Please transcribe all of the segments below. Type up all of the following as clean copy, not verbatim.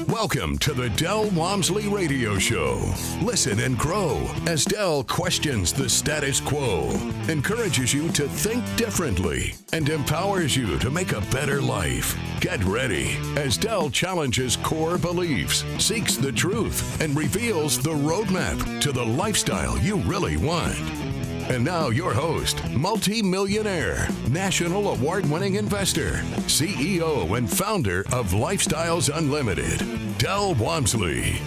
Welcome to the Del Walmsley Radio Show. Listen and grow as Del questions the status quo, encourages you to think differently, and empowers you to make a better life. Get ready as Del challenges core beliefs, seeks the truth, and reveals the roadmap to the lifestyle you really want. And now your host, multi-millionaire, national award-winning investor, CEO and founder of Lifestyles Unlimited, Del Walmsley.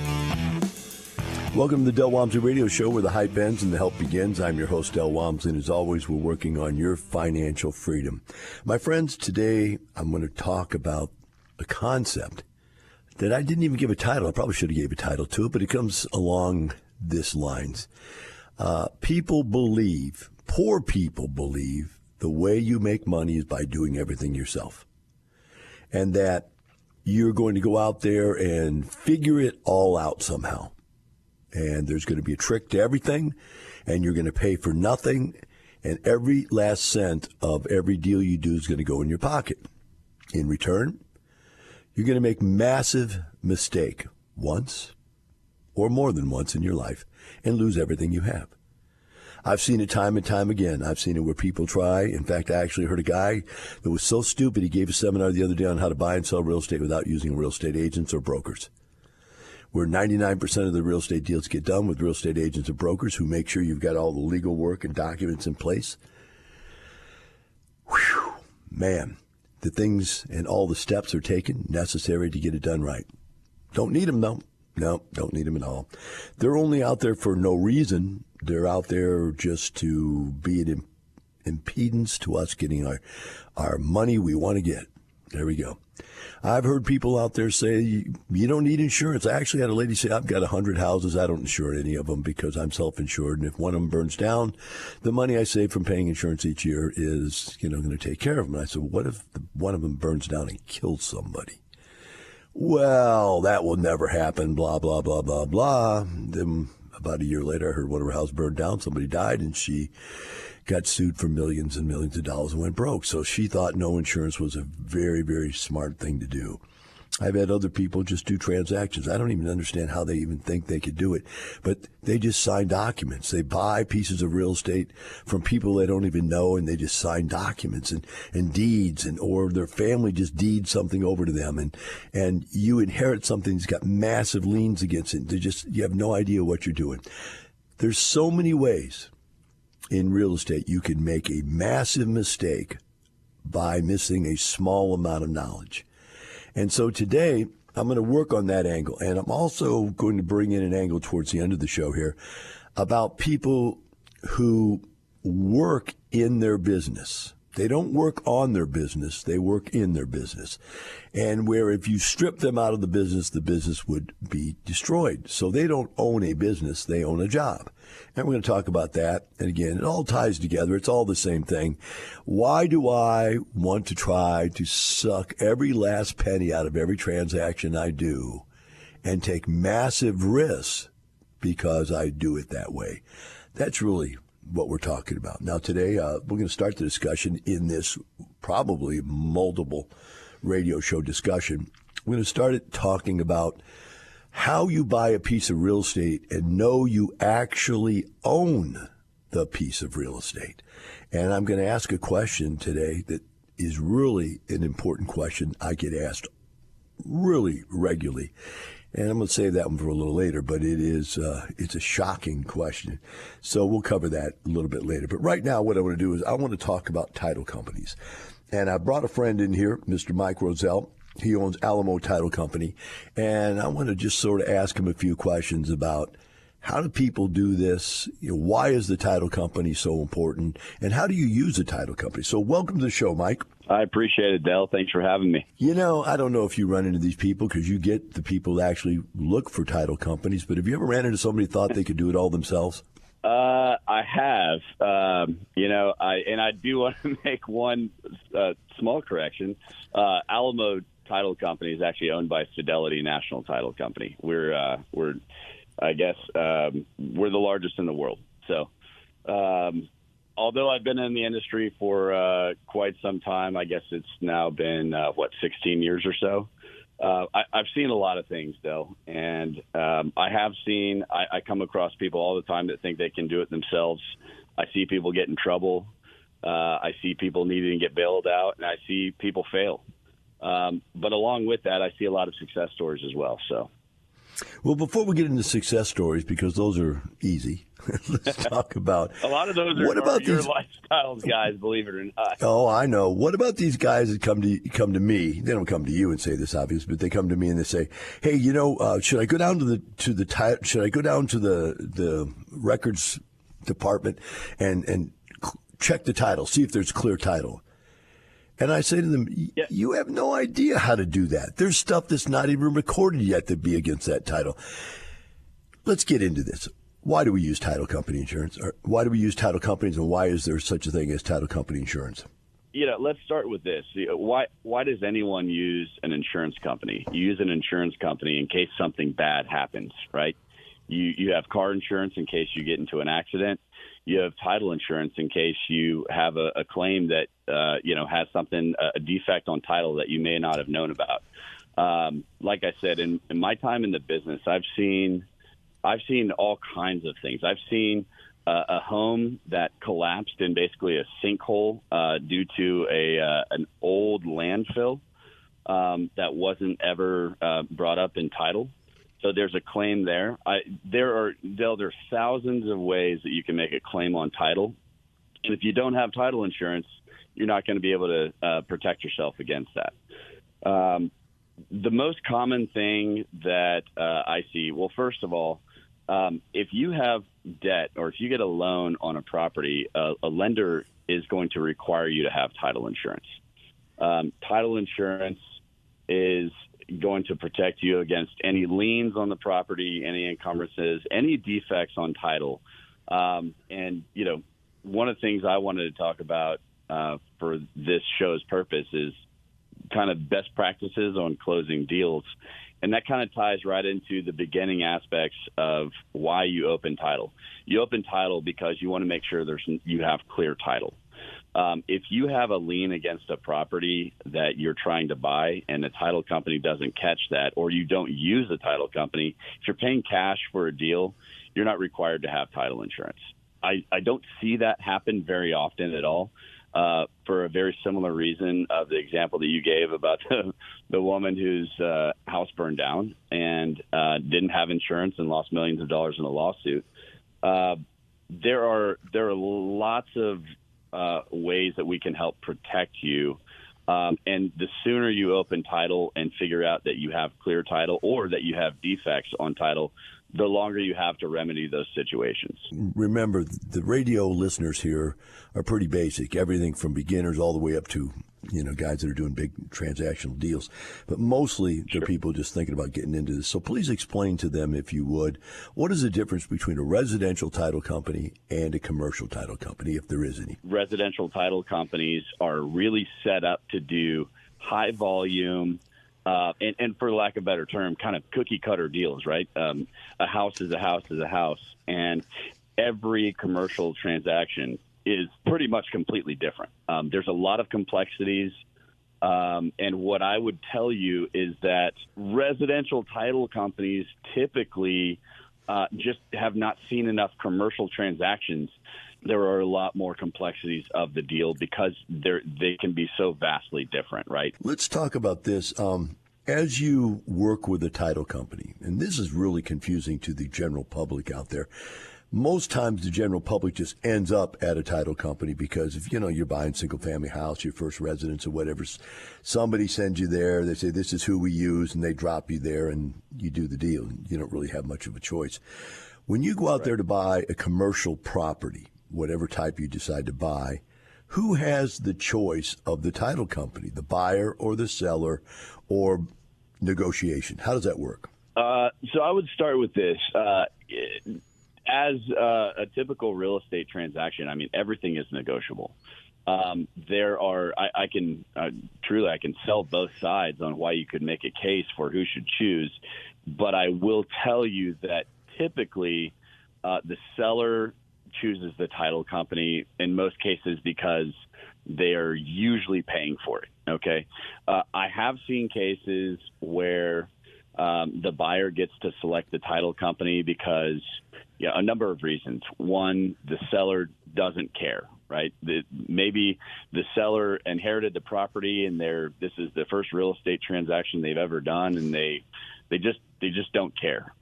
Welcome to the Del Walmsley Radio Show, where the hype ends and the help begins. I'm your host, Del Walmsley, and as always, we're working on your financial freedom. My friends, today I'm going to talk about a concept that I didn't even give a title. I probably should have gave a title to it, but it comes along this lines. People believe, poor people believe, the way you make money is by doing everything yourself. And that you're going to go out there and figure it all out somehow. And there's going to be a trick to everything, and you're going to pay for nothing, and every last cent of every deal you do is going to go in your pocket. In return, you're going to make massive mistake once or more than once in your life and lose everything you have. I've seen it time and time again. I've seen it where people try. In fact, I actually heard a guy that was so stupid, he gave a seminar the other day on how to buy and sell real estate without using real estate agents or brokers. Where 99% of the real estate deals get done with real estate agents or brokers who make sure you've got all the legal work and documents in place. Whew, man, the things and all the steps are taken necessary to get it done right. Don't need them, though. No, don't need them at all. They're only out there for no reason. They're out there just to be an impedance to us getting our money we want to get. There we go. I've heard people out there say, you don't need insurance. I actually had a lady say, I've got 100 houses. I don't insure any of them because I'm self-insured. And if one of them burns down, the money I save from paying insurance each year is, going to take care of them. And I said, what if one of them burns down and kills somebody? Well, that will never happen, blah, blah, blah, blah, blah. Then about a year later, I heard one of her houses burned down. Somebody died, and she got sued for millions and millions of dollars and went broke. So she thought no insurance was a very, very smart thing to do. I've had other people just do transactions. I don't even understand how they even think they could do it. But they just sign documents. They buy pieces of real estate from people they don't even know, and they just sign documents and deeds, or their family just deeds something over to them. And you inherit something that's got massive liens against it. You have no idea what you're doing. There's so many ways in real estate you can make a massive mistake by missing a small amount of knowledge. And so today, I'm going to work on that angle. And I'm also going to bring in an angle towards the end of the show here about people who work in their business. They don't work on their business. They work in their business. And where if you strip them out of the business would be destroyed. So they don't own a business. They own a job. And we're going to talk about that. And again, it all ties together. It's all the same thing. Why do I want to try to suck every last penny out of every transaction I do and take massive risks because I do it that way? That's really what we're talking about. Now, today, we're going to start the discussion in this probably multiple radio show discussion. We're going to start it talking about how you buy a piece of real estate and know you actually own the piece of real estate. And I'm going to ask a question today that is really an important question I get asked really regularly. And I'm going to save that one for a little later, but it's a shocking question. So we'll cover that a little bit later. But right now, what I want to do is I want to talk about title companies. And I brought a friend in here, Mr. Mike R. He owns Alamo Title Company. And I want to just sort of ask him a few questions about how do people do this? Why is the title company so important? And how do you use a title company? So welcome to the show, Mike. I appreciate it, Del. Thanks for having me. I don't know if you run into these people because you get the people that actually look for title companies, but have you ever ran into somebody who thought they could do it all themselves? I have. I do want to make one small correction. Alamo Title Company is actually owned by Fidelity National Title Company. We're the largest in the world. So, although I've been in the industry for quite some time, I guess it's now been 16 years or so. I've seen a lot of things, though, and I come across people all the time that think they can do it themselves. I see people get in trouble. I see people needing to get bailed out, and I see people fail. But along with that, I see a lot of success stories as well. So, well, before we get into success stories, because those are easy, let's talk about a lot of those are your lifestyles, guys. Believe it or not. Oh, I know. What about these guys that come to me? They don't come to you and say this, obvious, but they come to me and they say, "Hey, should I go down to the records department and check the title, see if there's clear title?" And I say to them, You have no idea how to do that. There's stuff that's not even recorded yet to be against that title. Let's get into this. Why do we use title company insurance? Or why do we use title companies, and why is there such a thing as title company insurance? Let's start with this. Why does anyone use an insurance company? You use an insurance company in case something bad happens, right? You have car insurance in case you get into an accident. You have title insurance in case you have a claim that has something, a defect on title that you may not have known about. Like I said, in my time in the business, I've seen all kinds of things. I've seen a home that collapsed in basically a sinkhole due to an old landfill that wasn't ever brought up in title. So there's a claim there. There's thousands of ways that you can make a claim on title. And if you don't have title insurance, you're not going to be able to protect yourself against that. The most common thing that I see, well, first of all, if you have debt or if you get a loan on a property, a lender is going to require you to have title insurance. Title insurance is going to protect you against any liens on the property, any encumbrances, any defects on title. And one of the things I wanted to talk about for this show's purpose is kind of best practices on closing deals. And that kind of ties right into the beginning aspects of why you open title. You open title because you want to make sure you have clear title. If you have a lien against a property that you're trying to buy and the title company doesn't catch that, or you don't use the title company, if you're paying cash for a deal, you're not required to have title insurance. I don't see that happen very often at all, for a very similar reason of the example that you gave about the woman whose house burned down and didn't have insurance and lost millions of dollars in a lawsuit. There are lots of ways that we can help protect you. And the sooner you open title and figure out that you have clear title or that you have defects on title, the longer you have to remedy those situations. Remember, the radio listeners here are pretty basic, everything from beginners all the way up to, guys that are doing big transactional deals. But mostly they're people just thinking about getting into this. So please explain to them, if you would, what is the difference between a residential title company and a commercial title company, if there is any? Residential title companies are really set up to do high volume, and for lack of a better term, kind of cookie cutter deals, right? A house is a house is a house. And every commercial transaction is pretty much completely different. There's a lot of complexities. And what I would tell you is that residential title companies typically just have not seen enough commercial transactions. There are a lot more complexities of the deal because they can be so vastly different, right? Let's talk about this. As you work with a title company, and this is really confusing to the general public out there, most times the general public just ends up at a title company because if, you're buying single-family house, your first residence or whatever, somebody sends you there, they say, this is who we use, and they drop you there, and you do the deal. You don't really have much of a choice. When you go out there to buy a commercial property, whatever type you decide to buy, who has the choice of the title company, the buyer or the seller or negotiation? How does that work? So I would start with this. As a typical real estate transaction, I mean, everything is negotiable. I can sell both sides on why you could make a case for who should choose. But I will tell you that typically the seller chooses the title company in most cases because they are usually paying for it. Okay. I have seen cases where the buyer gets to select the title company because a number of reasons. One, the seller doesn't care, right? Maybe the seller inherited the property and this is the first real estate transaction they've ever done, and they just don't care.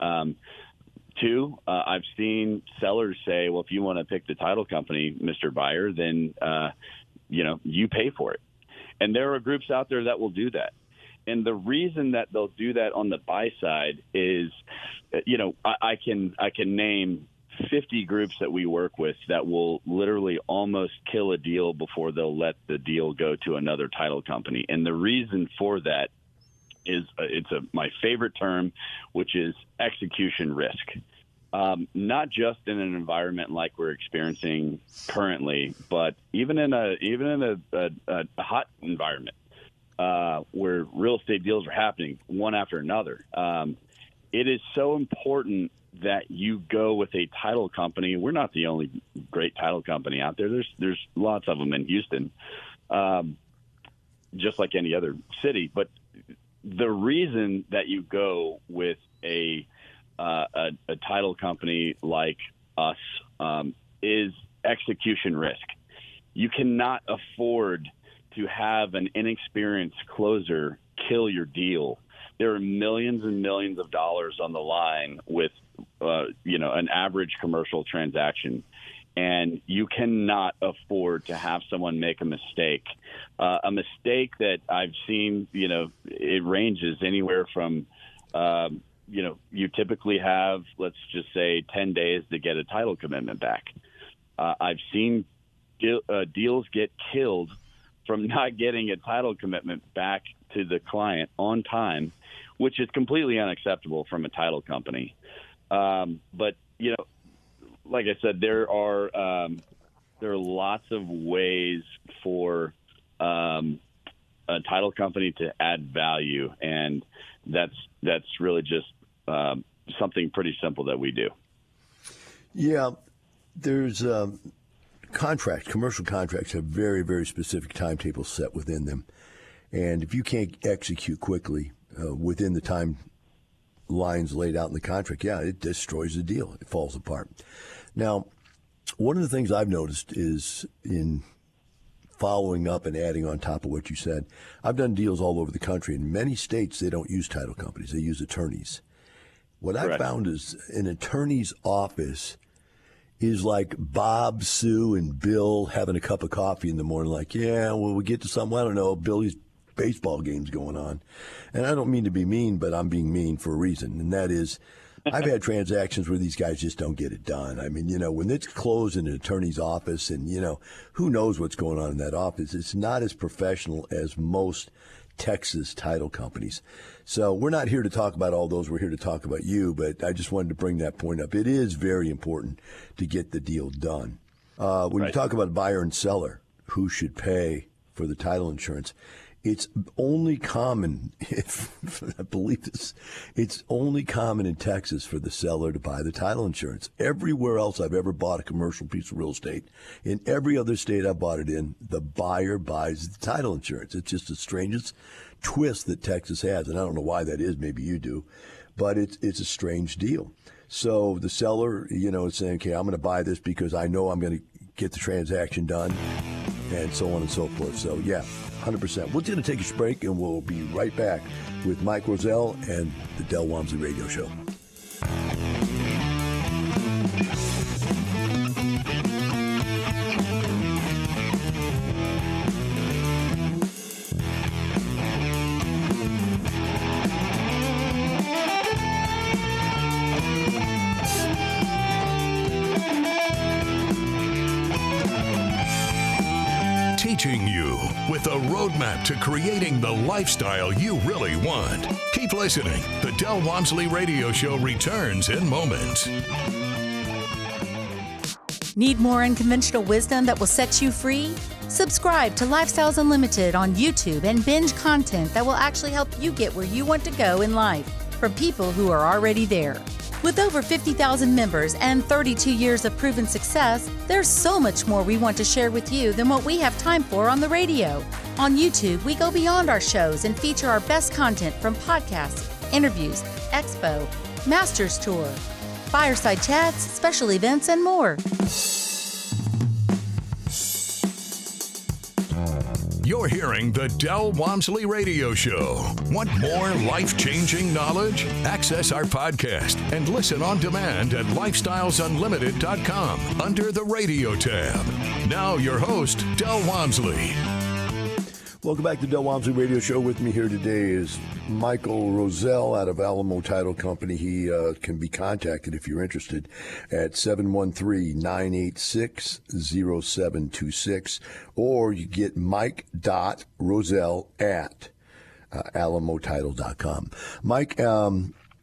Two, I've seen sellers say, well, if you want to pick the title company, Mr. Buyer, then you pay for it. And there are groups out there that will do that. And the reason that they'll do that on the buy side is, I can name 50 groups that we work with that will literally almost kill a deal before they'll let the deal go to another title company. And the reason for that is my favorite term, which is execution risk. Not just in an environment like we're experiencing currently, but even in a hot environment where real estate deals are happening one after another. It is so important that you go with a title company. We're not the only great title company out there. There's lots of them in Houston, just like any other city. But the reason that you go with a title company like us is execution risk. You cannot afford to have an inexperienced closer kill your deal. There are millions and millions of dollars on the line with an average commercial transaction, and you cannot afford to have someone make a mistake. A mistake that I've seen, it ranges anywhere from you typically have, let's just say, 10 days to get a title commitment back. I've seen deals get killed from not getting a title commitment back to the client on time, which is completely unacceptable from a title company. But like I said, there are lots of ways for a title company to add value, and that's really just something pretty simple that we do. Yeah, there's commercial contracts have very, very specific timetables set within them. And if you can't execute quickly within the time lines laid out in the contract, it destroys the deal. It falls apart. Now, one of the things I've noticed is in following up and adding on top of what you said, I've done deals all over the country. In many states, they don't use title companies. They use attorneys. What I found is an attorney's office is like Bob, Sue, and Bill having a cup of coffee in the morning. Like, we get to something, I don't know, Billy's baseball game's going on. And I don't mean to be mean, but I'm being mean for a reason. And that is, I've had transactions where these guys just don't get it done. I mean, when it's closed in an attorney's office and, who knows what's going on in that office, it's not as professional as most Texas title companies. So we're not here to talk about all those. We're here to talk about you, but I just wanted to bring that point up. It is very important to get the deal done. When you talk about buyer and seller, who should pay for the title insurance, it's only common, I believe this, it's only common in Texas for the seller to buy the title insurance. Everywhere else I've ever bought a commercial piece of real estate, in every other state I've bought it in, the buyer buys the title insurance. It's just the strangest twist that Texas has, and I don't know why that is. Maybe you do, but it's a strange deal. So the seller, is saying, okay, I'm going to buy this because I know I'm going to get the transaction done, and so on and so forth. So, 100%. We're going to take a break, and we'll be right back with Mike Roselle and the Del Walmsley Radio Show. Teaching you with a roadmap to creating the lifestyle you really want. Keep listening. The Del Walmsley Radio Show returns in moments. Need more unconventional wisdom that will set you free? Subscribe to Lifestyles Unlimited on YouTube and binge content that will actually help you get where you want to go in life from people who are already there. With over 50,000 members and 32 years of proven success, there's so much more we want to share with you than what we have time for on the radio. On YouTube, we go beyond our shows and feature our best content from podcasts, interviews, expo, Masters Tour, fireside chats, special events, and more. You're hearing the Del Walmsley Radio Show. Want more life-changing knowledge? Access our podcast and listen on demand at lifestylesunlimited.com under the radio tab. Now your host, Del Walmsley. Welcome back to the Del Walmsley Radio Show. With me here today is Michael Roselle out of Alamo Title Company. He can be contacted if you're interested at 713-986-0726, or you get mike.roselle at alamotitle.com. Mike,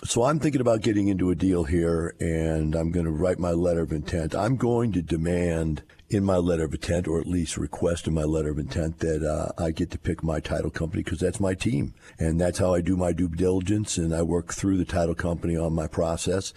so I'm thinking about getting into a deal here, and I'm going to write my letter of intent. I'm going to demand in my letter of intent, or at least request in my letter of intent, that I get to pick my title company, because that's my team. And that's how I do my due diligence, and I work through the title company on my process.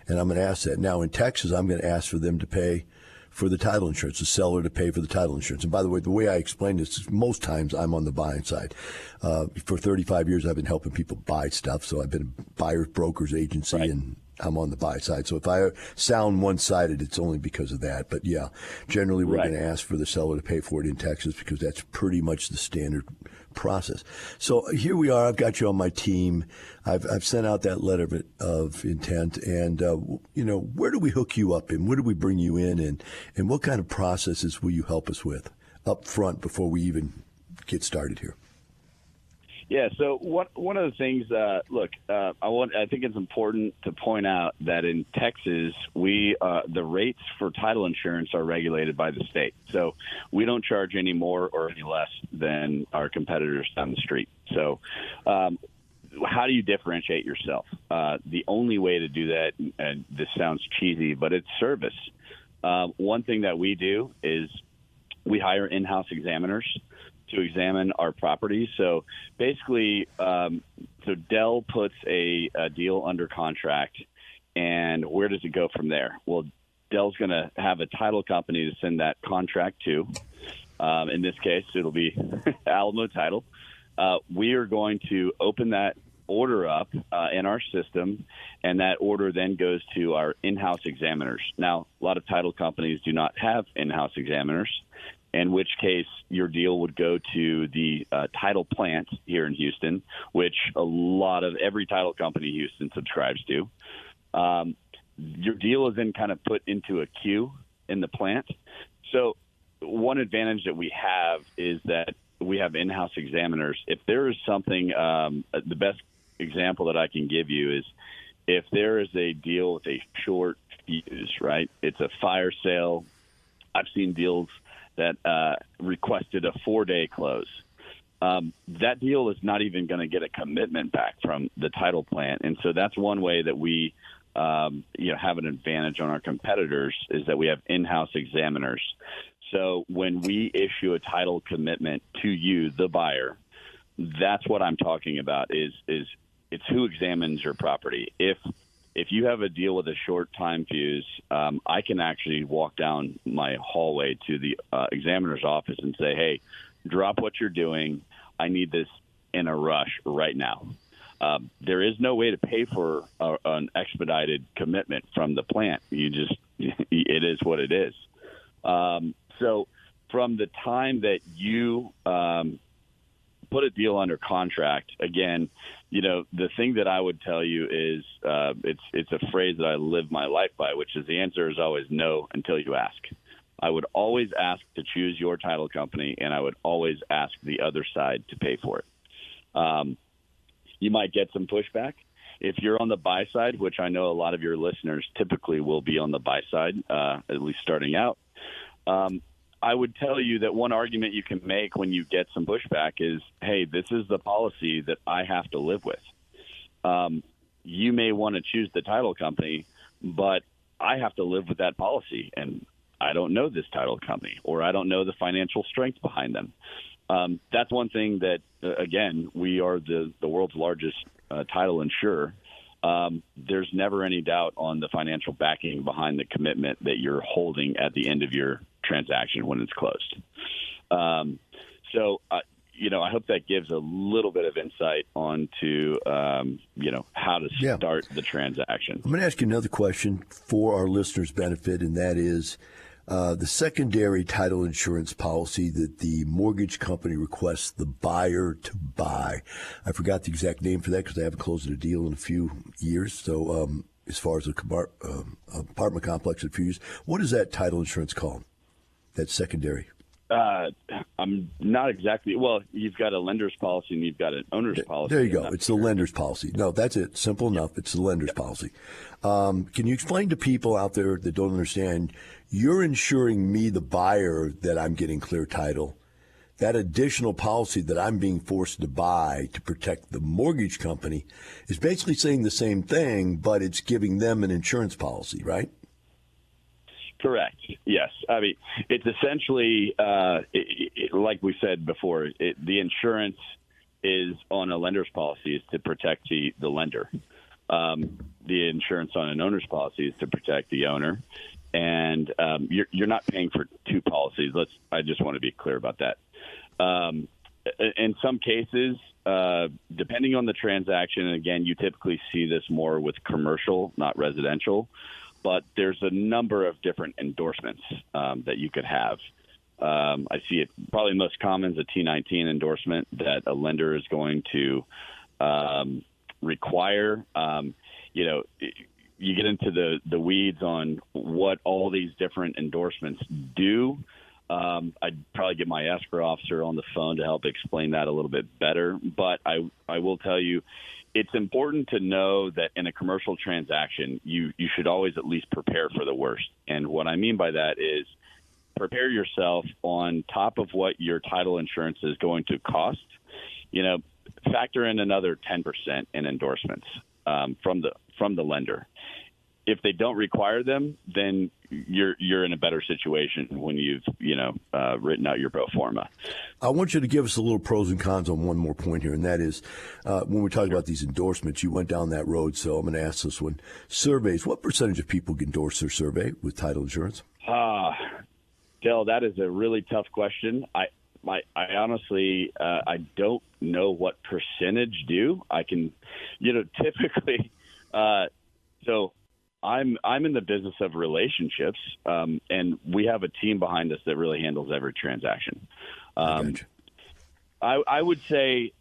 And I'm going to ask that. Now, in Texas, I'm going to ask for them to pay for the title insurance, the seller to pay for the title insurance. And by the way I explain this is most times I'm on the buying side. For 35 years, I've been helping people buy stuff. So I've been a buyer's broker's agency, right, and I'm on the buy side. So if I sound one-sided, it's only because of that. But yeah, generally we're going to ask for the seller to pay for it in Texas, because that's pretty much the standard process. So here we are. I've got you on my team. I've sent out that letter of intent, and where do we hook you up in? Where do we bring you in, and what kind of processes will you help us with up front before we even get started here? Yeah. So one of the things, I think it's important to point out that in Texas, the rates for title insurance are regulated by the state. So we don't charge any more or any less than our competitors down the street. So how do you differentiate yourself? The only way to do that, and this sounds cheesy, but it's service. One thing that we do is we hire in-house examiners to examine our properties. So basically, so Dell puts a deal under contract, and where does it go from there? Well, Dell's going to have a title company to send that contract to. In this case, it'll be Alamo Title. We are going to open that order up in our system, and that order then goes to our in-house examiners. Now, a lot of title companies do not have in-house examiners, in which case your deal would go to the title plant here in Houston, which every title company in Houston subscribes to. Your deal is then kind of put into a queue in the plant. So one advantage that we have is that we have in-house examiners. If there is something, the best example that I can give you is if there is a deal with a short fuse, right? It's a fire sale. I've seen deals that requested a 4-day close. That deal is not even going to get a commitment back from the title plant. And so that's one way that we have an advantage on our competitors, is that we have in-house examiners. So when we issue a title commitment to you, the buyer, that's what I'm talking about is it's who examines your property. If you have a deal with a short time fuse, I can actually walk down my hallway to the examiner's office and say, hey, drop what you're doing. I need this in a rush right now. There is no way to pay for an expedited commitment from the plant. It is what it is. So from the time that you put a deal under contract, again, the thing that I would tell you is it's a phrase that I live my life by, which is the answer is always no until you ask. I would always ask to choose your title company, and I would always ask the other side to pay for it. You might get some pushback. If you're on the buy side, which I know a lot of your listeners typically will be on the buy side, at least starting out, I would tell you that one argument you can make when you get some pushback is, hey, this is the policy that I have to live with. You may want to choose the title company, but I have to live with that policy, and I don't know this title company, or I don't know the financial strength behind them. That's one thing that, again, we are the world's largest title insurer. there's never any doubt on the financial backing behind the commitment that you're holding at the end of your transaction when it's closed. I hope that gives a little bit of insight onto, how to start the transaction. I'm going to ask you another question for our listeners' benefit, and that is the secondary title insurance policy that the mortgage company requests the buyer to buy. I forgot the exact name for that because I haven't closed a deal in a few years. So as far as apartment complex in a few years, what is that title insurance called, that secondary? I'm not exactly. Well, you've got a lender's policy and you've got an owner's policy. There you go. It's the lender's policy. No, that's it. Simple enough. It's the lender's policy. Can you explain to people out there that don't understand, you're insuring me, the buyer, that I'm getting clear title. That additional policy that I'm being forced to buy to protect the mortgage company is basically saying the same thing, but it's giving them an insurance policy, right? Correct. Yes. I mean, it's essentially, like we said before, the insurance is on a lender's policy is to protect the lender. The insurance on an owner's policy is to protect the owner. And you're not paying for two policies. I just want to be clear about that. In some cases, depending on the transaction, and again, you typically see this more with commercial, not residential, but there's a number of different endorsements that you could have. I see it probably most common is a T19 endorsement that a lender is going to require. You get into the weeds on what all these different endorsements do. I'd probably get my escrow officer on the phone to help explain that a little bit better. But I will tell you, it's important to know that in a commercial transaction, you should always at least prepare for the worst. And what I mean by that is prepare yourself on top of what your title insurance is going to cost. Factor in another 10% in endorsements from the lender. If they don't require them, then you're in a better situation when you've written out your pro forma. I want you to give us a little pros and cons on one more point here, and that is when we're talking about these endorsements, you went down that road, so I'm going to ask this one. Surveys, what percentage of people endorse their survey with title insurance? Dale, that is a really tough question. I honestly, I don't know what percentage do. I can, typically, so I'm in the business of relationships, and we have a team behind us that really handles every transaction. I would say,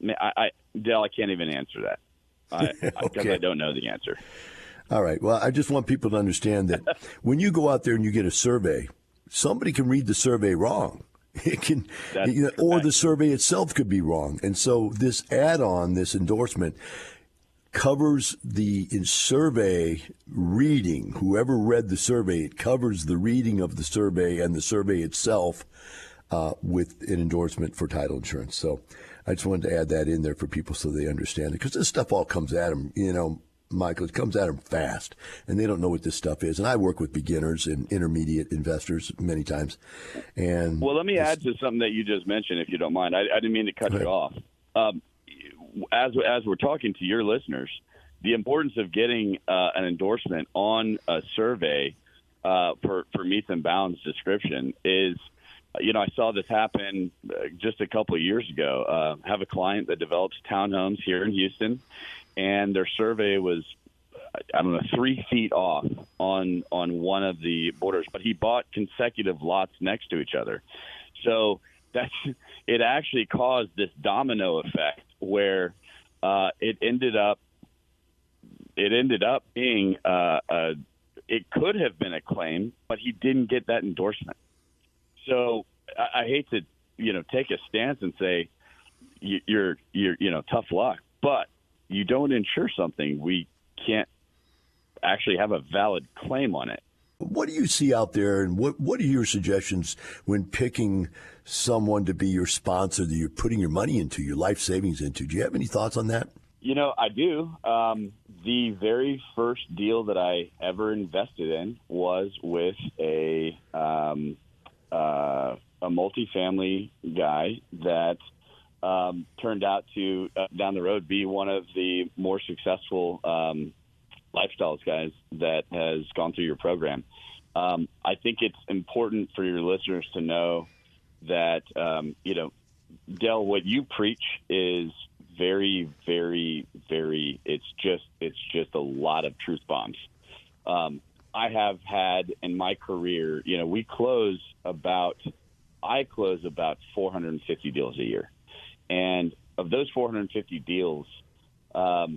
Dale, I can't even answer that because I don't know the answer. All right. Well, I just want people to understand that when you go out there and you get a survey, somebody can read the survey wrong. It can, or the survey itself could be wrong. And so this add-on, this endorsement, covers the survey reading. Whoever read the survey, it covers the reading of the survey and the survey itself with an endorsement for title insurance. So I just wanted to add that in there for people so they understand it, because this stuff all comes at them, Michael, it comes at them fast, and they don't know what this stuff is. And I work with beginners and intermediate investors many times. And well, let me add to something that you just mentioned, if you don't mind. I didn't mean to cut you off. As we're talking to your listeners, the importance of getting an endorsement on a survey for meets and bounds description is, I saw this happen just a couple of years ago. I have a client that develops townhomes here in Houston, and their survey was, 3 feet off on one of the borders, but he bought consecutive lots next to each other. So it actually caused this domino effect where it ended up being it could have been a claim, but he didn't get that endorsement. So I hate to take a stance and say you're tough luck, but you don't insure something, we can't actually have a valid claim on it. What do you see out there, and what are your suggestions when picking someone to be your sponsor that you're putting your money into, your life savings into? Do you have any thoughts on that? I do. The very first deal that I ever invested in was with a multifamily guy that turned out to down the road be one of the more successful lifestyles guys that has gone through your program. I think it's important for your listeners to know that, Del, what you preach is very, very, very, it's just a lot of truth bombs. I have had in my career, I close about 450 deals a year. And of those 450 deals, a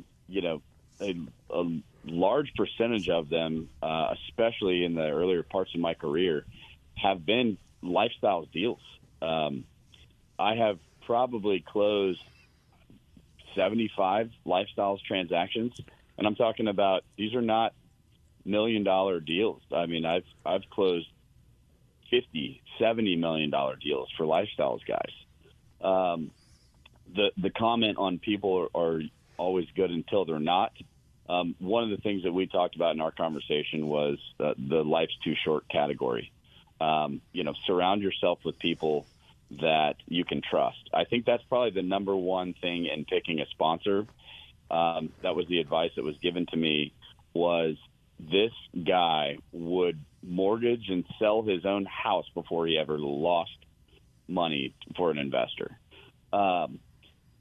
large percentage of them, especially in the earlier parts of my career, have been lifestyle deals. I have probably closed 75 lifestyles transactions, and I'm talking about these are not $1 million deals. I mean, I've closed $50, $70 million deals for lifestyles guys. The comment on people are always good until they're not. One of the things that we talked about in our conversation was the life's too short category. Surround yourself with people that you can trust. I think that's probably the number one thing in picking a sponsor. That was the advice that was given to me, was this guy would mortgage and sell his own house before he ever lost money for an investor.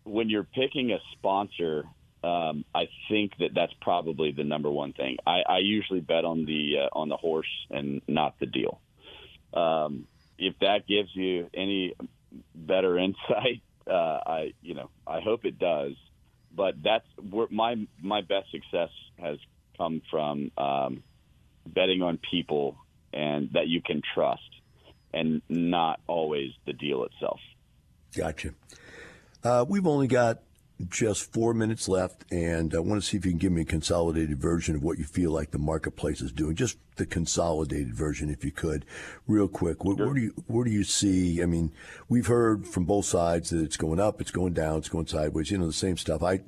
When you're picking a sponsor, I think that's probably the number one thing. I usually bet on the horse and not the deal. If that gives you any better insight, I hope it does. But that's where my best success has come from, betting on people and that you can trust, and not always the deal itself. Gotcha. We've only got just 4 minutes left, and I want to see if you can give me a consolidated version of what you feel like the marketplace is doing. Just the consolidated version, if you could, real quick. Where do you see? I mean, we've heard from both sides that it's going up, it's going down, it's going sideways. The same stuff. I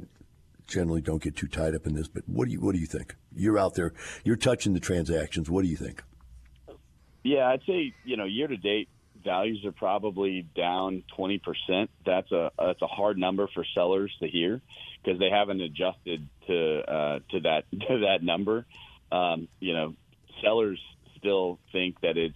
generally don't get too tied up in this, but what do you think? You're out there, you're touching the transactions. What do you think? Yeah, I'd say year to date, values are probably down 20%. That's a hard number for sellers to hear because they haven't adjusted to that number. Sellers still think that it's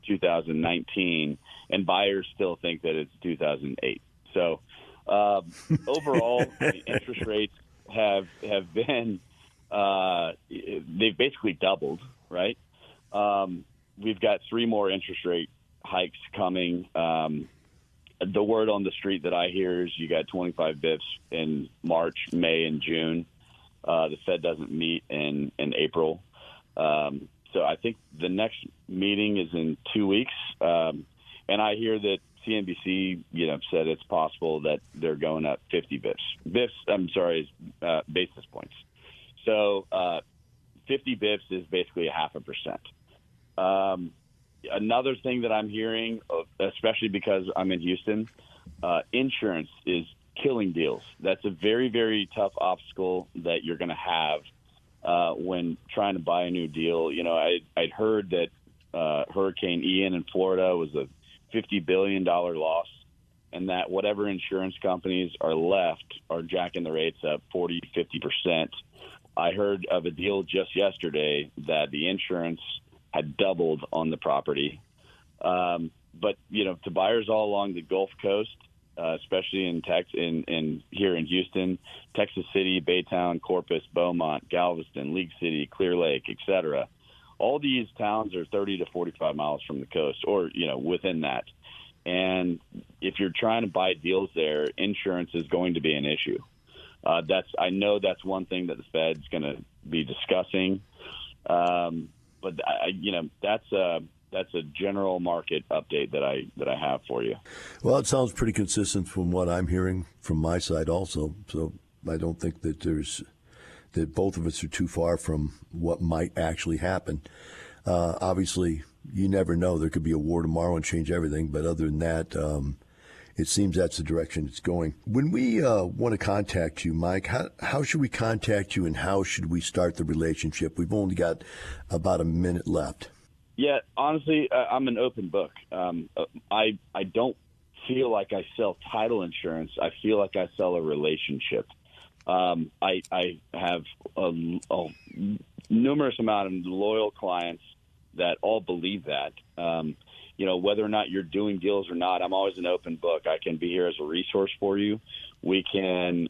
2019, and buyers still think that it's 2008. So overall, the interest rates have been they've basically doubled, right? We've got 3 more interest rate hikes coming. The word on the street that I hear is you got 25 bips in March, May, and June. The Fed doesn't meet in April. So I think the next meeting is in 2 weeks. And I hear that CNBC, said it's possible that they're going up 50 bips. Basis points. So 50 bips is basically 0.5%. Another thing that I'm hearing, especially because I'm in Houston, insurance is killing deals. That's a very, very tough obstacle that you're going to have when trying to buy a new deal. I'd heard that Hurricane Ian in Florida was a $50 billion loss, and that whatever insurance companies are left are jacking the rates up 40, 50%. I heard of a deal just yesterday that the insurance had doubled on the property. But, to buyers all along the Gulf Coast, especially in here in Houston, Texas City, Baytown, Corpus, Beaumont, Galveston, League City, Clear Lake, etc. All these towns are 30 to 45 miles from the coast or, within that. And if you're trying to buy deals there, insurance is going to be an issue. I know that's one thing that the Fed's going to be discussing. But that's a general market update that I have for you. Well, it sounds pretty consistent from what I'm hearing from my side also. So I don't think that that both of us are too far from what might actually happen. Obviously, you never know. There could be a war tomorrow and change everything. But other than that, it seems that's the direction it's going. When we want to contact you, Mike, how should we contact you and how should we start the relationship? We've only got about a minute left. Yeah, honestly, I'm an open book. I don't feel like I sell title insurance. I feel like I sell a relationship. I have a numerous amount of loyal clients that all believe that. Whether or not you're doing deals or not, I'm always an open book. I can be here as a resource for you. We can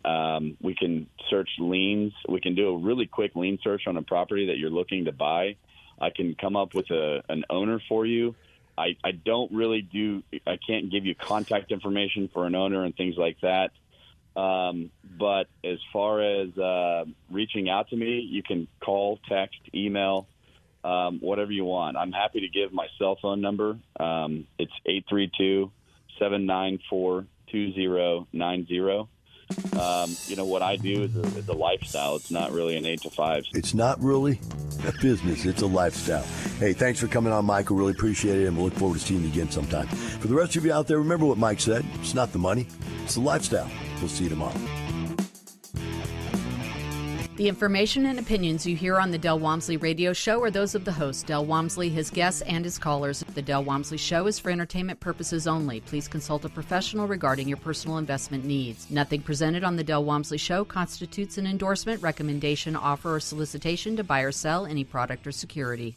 search liens. We can do a really quick lien search on a property that you're looking to buy. I can come up with an owner for you. I can't give you contact information for an owner and things like that. But as far as reaching out to me, you can call, text, email, whatever you want. I'm happy to give my cell phone number. It's 832-794-2090. What I do is a lifestyle. It's not really an 8 to 5. It's not really a business. It's a lifestyle. Hey, thanks for coming on, Michael. Really appreciate it, and we'll look forward to seeing you again sometime. For the rest of you out there, remember what Mike said. It's not the money. It's the lifestyle. We'll see you tomorrow. The information and opinions you hear on the Del Walmsley Radio Show are those of the host, Del Walmsley, his guests, and his callers. The Del Walmsley Show is for entertainment purposes only. Please consult a professional regarding your personal investment needs. Nothing presented on the Del Walmsley Show constitutes an endorsement, recommendation, offer, or solicitation to buy or sell any product or security.